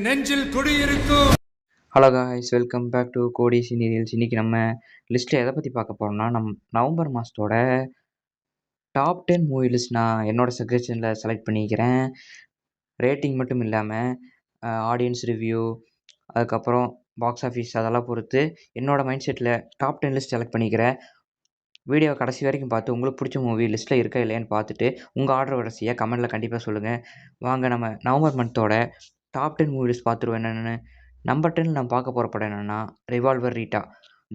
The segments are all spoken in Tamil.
நெஞ்சில் குடியிருக்கும். Hello guys, welcome back to Kodi serials. இன்றைக்கி நம்ம லிஸ்ட்டில் எதை பற்றி பார்க்க போகிறோம்னா, நவம்பர் மாதத்தோட டாப் 10 மூவி லிஸ்ட் நான் என்னோடய சஜஷனில் செலக்ட் பண்ணிக்கிறேன். ரேட்டிங் மட்டும் இல்லாமல் ஆடியன்ஸ் ரிவ்யூ, அதுக்கப்புறம் பாக்ஸ் ஆஃபீஸ் அதெல்லாம் பொறுத்து என்னோடய mind settle top 10 list select பண்ணிக்கிறேன். வீடியோ கடைசி வரைக்கும் பார்த்து உங்களுக்கு பிடிச்ச மூவி லிஸ்ட்டில் இருக்கா இல்லையான்னு பார்த்துட்டு உங்கள் ஆர்டர் வரிசையை கமெண்ட்டில் கண்டிப்பாக சொல்லுங்கள். வாங்க நம்ம நவம்பர் மந்தோட டாப் 10 மூவி லிஸ்ட் பார்த்துருவோம் என்னென்னு. நம்பர் 10 நான் பார்க்க போகிற படம் என்னென்னா revolver Rita.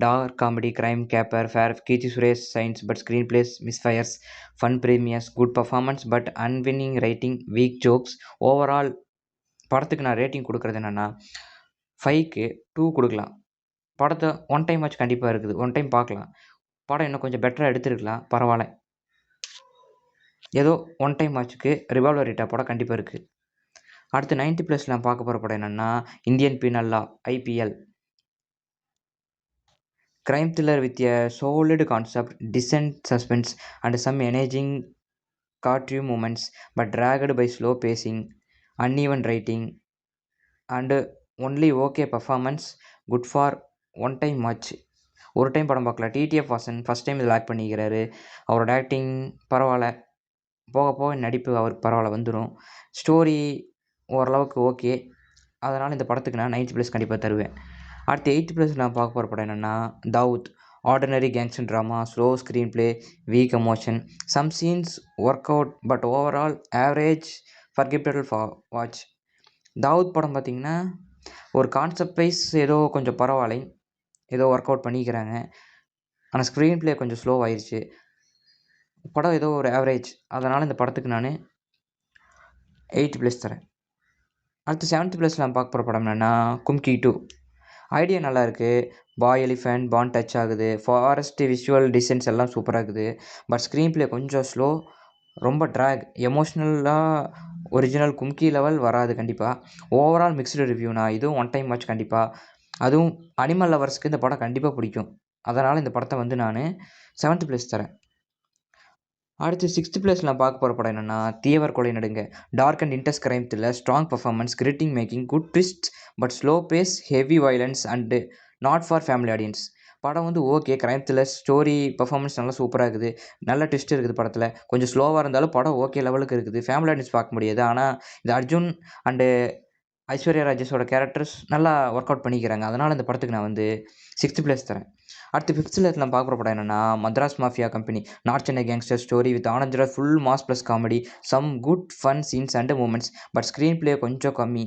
Dark comedy, crime caper, fair Keerthy Suresh shines but screenplay misfires, fun premise, good performance but unwinning writing, weak jokes. Overall படத்துக்கு நான் ரேட்டிங் கொடுக்குறது என்னென்னா 5க்கு 2 கொடுக்கலாம். படத்தை ஒன் டைம் வாட்ச் கண்டிப்பாக இருக்குது, ஒன் டைம் பார்க்கலாம். படம் இன்னும் கொஞ்சம் பெட்டராக எடுத்துருக்கலாம், பரவாயில்ல. ஏதோ ஒன் டைம் வாட்சுக்கு ரிவால்வர் ரீட்டா படம் கண்டிப்பாக இருக்குது. அடுத்து 90+ நான் பார்க்க போகிற படம் என்னென்னா Indian penal law, IPL. Crime thriller with a solid concept, decent suspense and some engaging courtroom moments but dragged by slow pacing, uneven writing and only okay performance. Good for one time watch. ஒரு டைம் படம் பார்க்கலாம். TTF வாசன் ஃபஸ்ட் டைம் இதில் ஆக்ட் பண்ணிக்கிறாரு. அவரோட ஆக்டிங் பரவாயில்ல, போக போக நடிப்பு அவருக்கு பரவாயில்ல வந்துடும். ஸ்டோரி ஓரளவுக்கு ஓகே, அதனால் இந்த படத்துக்கு நான் 90+ கண்டிப்பாக தருவேன். அடுத்து 8+ நான் பார்க்க போகிற படம் என்னென்னா Dawood. Ordinary gangster drama, slow screenplay, weak emotion, some scenes work out but overall average, forgivable for watch. Dawood படம் பார்த்திங்கன்னா ஒரு கான்செப்ட் வைஸ் ஏதோ கொஞ்சம் பரவாயில்லை, ஏதோ ஒர்க் அவுட் பண்ணிக்கிறாங்க. ஆனால் ஸ்க்ரீன் பிளே கொஞ்சம் ஸ்லோ ஆயிடுச்சு. படம் ஏதோ ஒரு ஆவரேஜ், அதனால் இந்த படத்துக்கு நான் 8+ தரேன். அடுத்து 7+ நான் பார்க்க போகிற படம் என்னென்னா கும்கி 2. ஐடியா நல்லா இருக்குது. பாய் எலிஃபென்ட் பாண்ட் டச் ஆகுது, ஃபாரஸ்ட் விஷுவல் டிசைன்ஸ் எல்லாம் சூப்பராக இருக்குது. பட் ஸ்க்ரீன் பிளே கொஞ்சம் ஸ்லோ, ரொம்ப ட்ராக். எமோஷ்னலாக ஒரிஜினல் கும்கி லெவல் வராது கண்டிப்பாக. ஓவரால் மிக்ஸ்டு ரிவ்யூனா, இதுவும் ஒன் டைம் வாட்ச் கண்டிப்பாக. அதுவும் அனிமல் லவர்ஸ்க்கு இந்த படம் கண்டிப்பாக பிடிக்கும். அதனால் இந்த படத்தை வந்து நான் 7+ தரேன். அடுத்து 6+ நான் பார்க்க போகிற படம் என்னென்னா தீவிர கொலை நடுங்க. Dark and intense crime thriller, strong performance, gritting making, good twist but slow pace, heavy violence and not for family audience. படம் வந்து okay, crime thriller, story performance நல்லா சூப்பராக இருக்குது, நல்ல ட்விஸ்ட் இருக்குது படத்தில். கொஞ்சம் ஸ்லோவாக இருந்தாலும் படம் ஓகே லெவலுக்கு இருக்குது. ஃபேமிலி ஆடியன்ஸ் பார்க்க முடியாது. ஆனால் இது அர்ஜுன் அண்டு ஐஸ்வர்யா ராஜேஷோட கேரக்டர்ஸ் நல்லா ஒர்க் அவுட் பண்ணிக்கிறாங்க. அதனால் இந்த படத்துக்கு நான் வந்து 6+ தரேன். அடுத்து 5th நான் பார்க்குற படம் என்னென்னா Madras mafia company. North Chennai gangster story with Anand Rai, full mass plus comedy, some good fun scenes and moments but screenplay கொஞ்சம் கம்மி.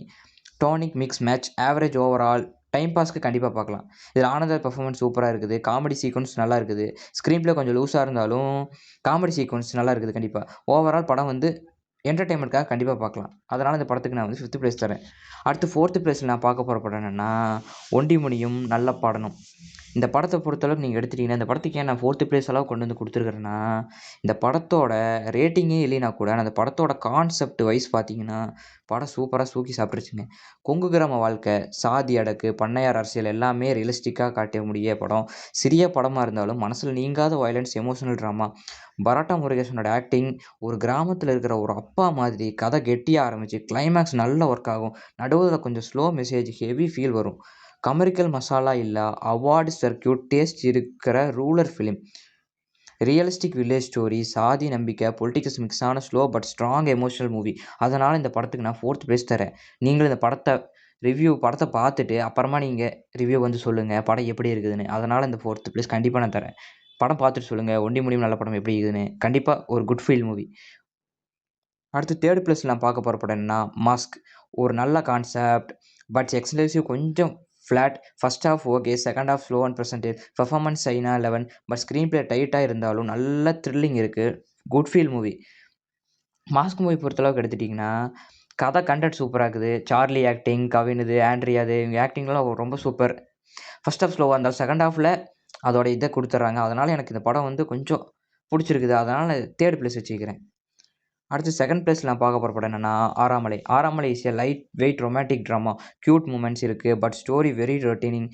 Tonal mismatch, average overall. Time பாஸ்க்கு கண்டிப்பாக பார்க்கலாம். இதில் ஆனந்த் ராய் பர்ஃபார்மன்ஸ் சூப்பராக இருக்குது, காமெடி சீக்வன்ஸ் நல்லா இருக்குது. ஸ்க்ரீன் பிளே கொஞ்சம் லூஸாக இருந்தாலும் காமெடி சீக்வன்ஸ் நல்லா இருக்குது கண்டிப்பாக. ஓவரால் படம் வந்து என்டர்டெயின்மெண்ட்காக கண்டிப்பாக பார்க்கலாம். அதனால் இந்த படத்துக்கு நான் வந்து 5th தரேன். அடுத்து 4th நான் பார்க்க போகிற படம் என்னென்னா ஒண்டி முனியும் நல்ல பாடணும். இந்த படத்தை பொறுத்தளவுக்கு நீங்கள் எடுத்துட்டிங்கன்னா, இந்த படத்துக்கு ஏன் நான் 4th அளவு கொண்டு வந்து கொடுத்துருக்குறேன்னா, இந்த படத்தோட ரேட்டிங்கே இல்லைனா கூட அந்த படத்தோட கான்செப்ட் வைஸ் பார்த்தீங்கன்னா படம் சூப்பராக தூக்கி சாப்பிட்ருச்சுங்க. கொங்கு கிராம வாழ்க்கை, சாதி அடக்கு, பண்ணையார் அரசியல் எல்லாமே ரியலிஸ்டிக்காக காட்ட முடிய படம். சிறிய படமாக இருந்தாலும் மனசில் நீங்காத வயலன்ஸ், எமோஷனல் ட்ராமா. பராட்டா முருகேசனோட ஆக்டிங், ஒரு கிராமத்தில் இருக்கிற ஒரு அப்பா மாதிரி கதை கெட்டியாக ஆரம்பிச்சு கிளைமேக்ஸ் நல்ல ஒர்க் ஆகும். நடுவில் கொஞ்சம் ஸ்லோ மெசேஜ், ஹெவி ஃபீல் வரும். கமர்ஷியல் மசாலா இல்லா, அவார்டு சர்க்கியூட் டேஸ்ட் இருக்கிற rural film. Realistic village story, சாதி நம்பிக்கை, பொலிட்டிக்ஸ் மிக்ஸான slow but strong emotional movie. அதனால் இந்த படத்துக்கு நான் 4th தரேன். நீங்களும் இந்த படத்தை பார்த்துட்டு அப்புறமா நீங்கள் ரிவ்யூ வந்து சொல்லுங்கள் படம் எப்படி இருக்குதுன்னு. அதனால் இந்த 4th கண்டிப்பாக நான் தரேன். படம் பார்த்துட்டு சொல்லுங்கள் ஒண்டி முடியும் நல்ல படம் எப்படி இருக்குதுன்னு. கண்டிப்பாக ஒரு குட் ஃபீல் மூவி. அடுத்து 3rd நான் பார்க்க போகிற படம் என்னன்னா மாஸ்க். ஒரு நல்ல கான்செப்ட் பட் எக்ஸ்க்ளூசிவ் கொஞ்சம் flat. First half okay, second half slow and percentage. Performance China 11 but screen play டைட்டாக இருந்தாலும் நல்ல த்ரில்லிங் இருக்குது. Good feel movie. Mask movie பொறுத்தளவுக்கு எடுத்துட்டிங்கன்னா கதை கண்டென்ட் சூப்பராக இருக்குது. சார்லி ஆக்டிங், கவினுது, ஆண்ட்ரியாது, இவங்க ஆக்டிங்லாம் ரொம்ப சூப்பர். ஃபர்ஸ்ட் ஹாஃப் ஸ்லோவாக இருந்தாலும் செகண்ட் ஹாஃபில் அதோட இதை கொடுத்துட்றாங்க. அதனால் எனக்கு இந்த படம் வந்து கொஞ்சம் பிடிச்சிருக்குது. அதனால் 3rd வச்சுக்கிறேன். அடுத்து 2nd நான் பார்க்க போகிற படம் என்னென்னா Aaramalai. Aaramalai is a lightweight romantic drama. Cute moments இருக்குது பட் ஸ்டோரி வெரி ரொட்டீனிங்.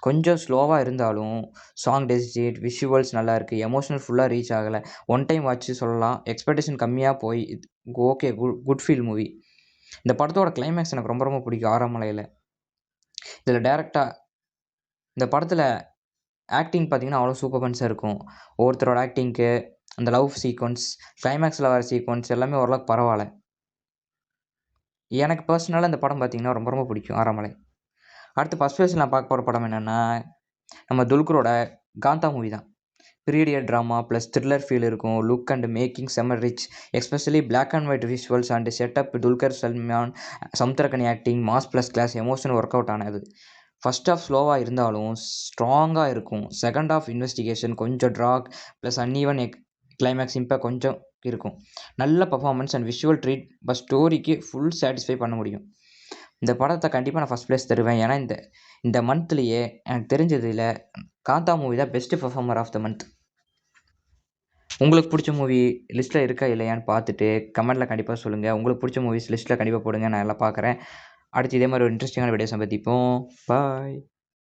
கொஞ்சம் ஸ்லோவாக இருந்தாலும் சாங் டெசிஜேட், விஷுவல்ஸ் நல்லா இருக்குது. எமோஷனல் ஃபுல்லாக ரீச் ஆகலை. ஒன் டைம் வாட்ச் சொல்லலாம். எக்ஸ்பெக்டேஷன் கம்மியாக போய் ஓகே, குட் ஃபீல் மூவி. இந்த படத்தோட கிளைமேக்ஸ் எனக்கு ரொம்ப ரொம்ப பிடிக்கும் ஆறாமலையில். இதில் டேரெக்டாக இந்த படத்தில் ஆக்டிங் பார்த்தீங்கன்னா அவ்வளோ சூப்பர்பன்ஸாக இருக்கும். ஒவ்வொருத்தரோட ஆக்டிங்க்கு, அந்த லவ் சீக்வென்ஸ், கிளைமேக்ஸில் வர சீக்வென்ஸ் எல்லாமே ஓரளவுக்கு பரவாயில்ல. எனக்கு பர்சனலாக இந்த படம் பார்த்தீங்கன்னா ரொம்ப ரொம்ப பிடிக்கும் ஆறாமலை. அடுத்து ஃபஸ்ட் ப்ளேஸில் நான் பார்க்க போகிற படம் என்னென்னா, நம்ம துல்கரோட காந்தா மூவி தான். Period drama plus thriller feel இருக்கும். லுக் அண்ட் மேக்கிங் செம்ம rich. Especially black and white visuals and setup. Dulquer Salmaan, Samuthirakani acting mass plus class emotion work out ஆனது. ஃபர்ஸ்ட் ஹாஃப் ஸ்லோவாக இருந்தாலும் ஸ்ட்ராங்காக இருக்கும். செகண்ட் ஹாஃப் இன்வெஸ்டிகேஷன் கொஞ்சம் drag plus uneven climax impact கொஞ்சம் இருக்கும். நல்ல performance and visual treat but ஸ்டோரிக்கு ஃபுல் சாட்டிஸ்ஃபை பண்ண முடியும். இந்த படத்தை கண்டிப்பாக நான் ஃபஸ்ட் ப்ளேஸ் தருவேன். ஏன்னா இந்த மந்த்லேயே எனக்கு தெரிஞ்சதில் காந்தா மூவி தான் best performer of the month. உங்களுக்கு பிடிச்ச மூவி லிஸ்ட்டில் இருக்கா இல்லையான்னு பார்த்துட்டு கமெண்ட்டில் கண்டிப்பாக சொல்லுங்கள். உங்களுக்கு பிடிச்ச மூவிஸ் லிஸ்ட்டில் கண்டிப்பாக போடுங்க. நான் எல்லாம் பார்க்குறேன். அடுத்து இதே மாதிரி ஒரு இன்ட்ரெஸ்டிங்கான வீடியோஸை சந்திப்போம். பாய்.